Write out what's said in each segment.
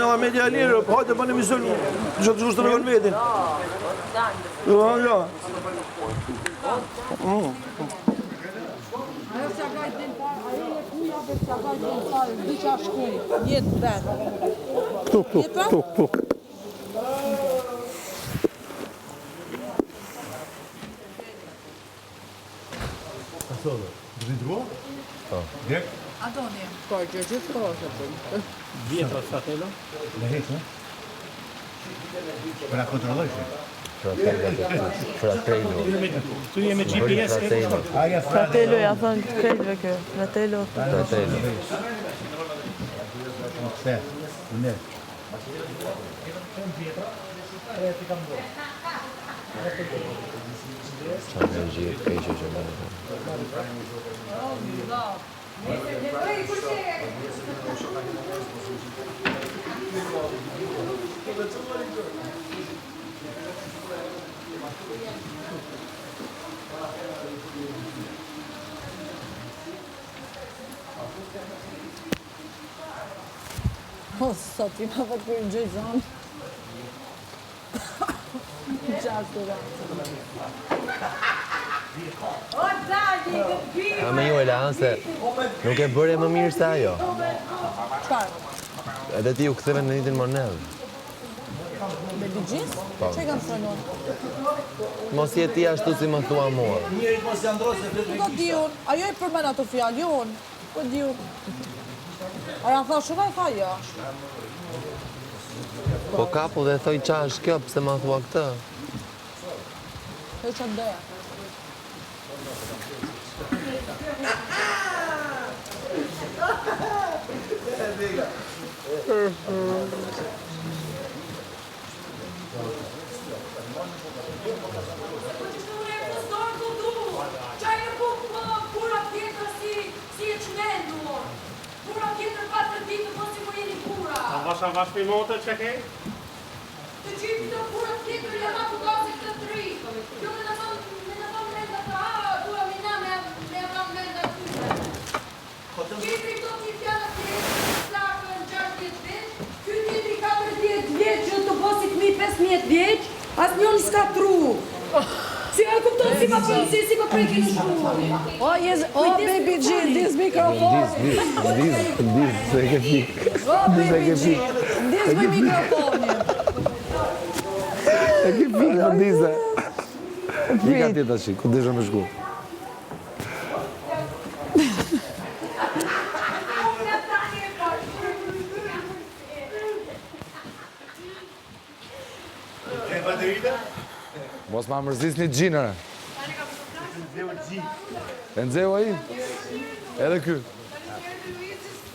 nga media e lirë, hajde bëni emision, që të të rëgën vetin. Ja. Ajo që ka i din parë, ajo e kuja dhe që ka i din parë, di që a shkuj, jetë vetë. Këtu. Pasove, do të drua? Po. Dek? Adoni. Po, gjithë kohë. Vjetra Fratello? Le heq, ne? Pra kontrollojsh. Fratello. Tu je me GPS e Fratello ja thon krejtve kë. Fratello. Se, ne. Qa energji e keqe që më O, sot i ma vëtë për në gjëjë zonë. Gjashtë të A me ju e lanë se nuk e bërë e më mirë se ajo. Qfarë? Edhe ti u këtheve në njëtin monedë. Me digjis? Që i kam shrenon? Mos je ti ashtu si më thua mua. Po diun, ajo i përmen ato fjallë, jonë. Po diun. Aja tha shumë e tha jo. Po kapu dhe thoj qa është kjo, pëse më thua këtë? Dhe që ndeja. Vash për motë që ke? Të qipi të pura tjetër e ma të gazit të tri. Jo me në thonë menda të duha mina me thonë menda të tyre. Qipi të t'i fjallë të slakën 60 vjeç, ky tjetëri 40 vjeç që të posit mi 15 vjeç, as njën s'ka tru. Si a kupton si ma përnë, si ma preke në shumë. O, baby G, this mikrofon. Dis, se ke fik. O, baby G, this me mikrofoni. E ke fik në dise. Fika tjetë ashi, ku deshe me shku. E baterita? Mos ma mërzis një gjinëre. E nëzeu aji? Edhe ky.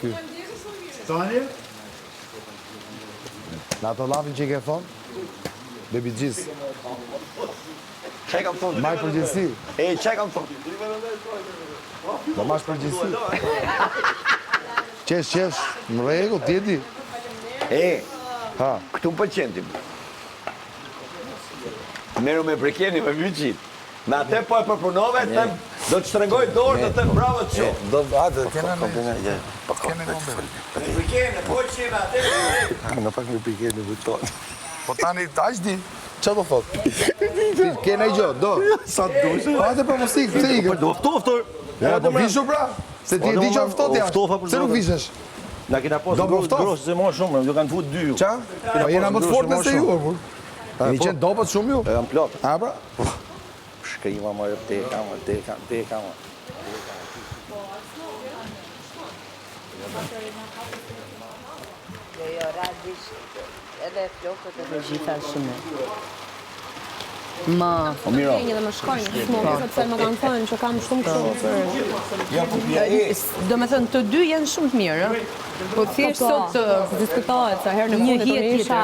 Ky. Tani? Në ato lavin që i ke thonë? Baby Gjis. Qaj kam thonë? Maj përgjithsi. E, qaj kam thonë? Do mash përgjithsi. Qesh, më regu, tjeti. E, Ha, këtu më pëlqentim. Meru me prekjeni me vyqit. Me atë po e përpunove, do të shtrengoj dorë dhe të bravo të shumë. do atë, kena në... Me prekjeni, po që me atë. Në pak një pikeni vëtonë. Po tani, aq di, që do thot? Kena i gjo, do. Sa të dushë. Hajde për mos ikë, pse ikë? Do ftoftur. Ja, po vishu pra. Se ti di që ftot jashtë. Se nuk vishesh? Na kena posë Do më ftof. grosë se ma shumë, ju kanë fut dy ju. Qa? Po jena më të fort nëse ju, e kur. Keni qenë dopët shumë ju? E kam plot. A, pra? Shkrima më teka, më. Jo, radish, edhe flokët edhe gjitha shumë. Ma... Miro. Një dhe më shkojnë, sepse më kanë thënë që kam shumë kështu. Ja, po pja e. Do me thënë, të dy janë shumë të mirë, po thjesht sot diskutohet, sa herë në fundit të isha...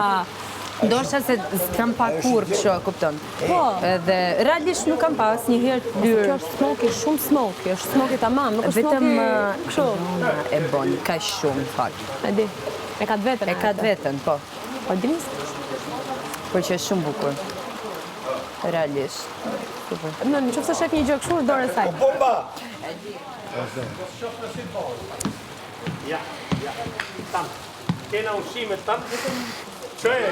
Ndoshta se s'kam pa kur kështu, kupton. Po. Edhe realisht nuk kam pas një herë të dyrë. Kjo është smoky, shumë smoky, është smoky tamam, nuk është smoky kështu. E bon, ka shumë fakt. E di. E ka të vetën. E ka të vetën, po. Po dinis? Por që është shumë bukur. Realisht. Super. Në qoftë se shef një gjë kështu, dorë saj. Bomba! Ja, tam. kena ushimet tanë, qëj,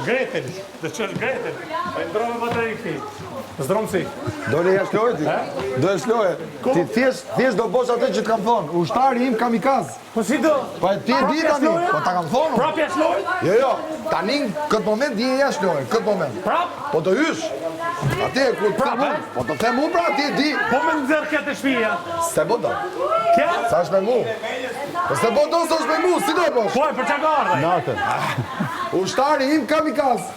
Gretel, dhe që është Gretel, e ndronë bateri këti, zdromë si. Do le jashtë lojë ti? Do jashtë lojë? Ti thjesht do bosh atë që të kam thonë, ushtari im kamikaz. Po si do? Po ti e di tani, po ta kam thonë. Prap jashtë lojë? Jo, tani këtë moment je jashtë lojë, këtë moment. Prap? Po do hysh. Ati e ku të them unë, po të them unë pra ti e di. Po me nëzërë këtë shpija. Se bo do. Kja? Sa është me mu? Po se bo do së është me mu, si do e bosh? Po e për që ka ardhe? Natën. Ushtari im kamikaz.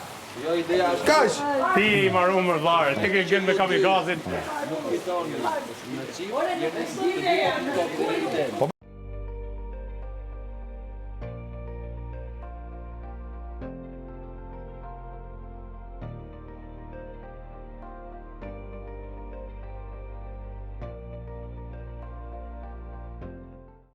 Kash. Ti i maru më rëdhare, ti ke gjenë me kamikazin.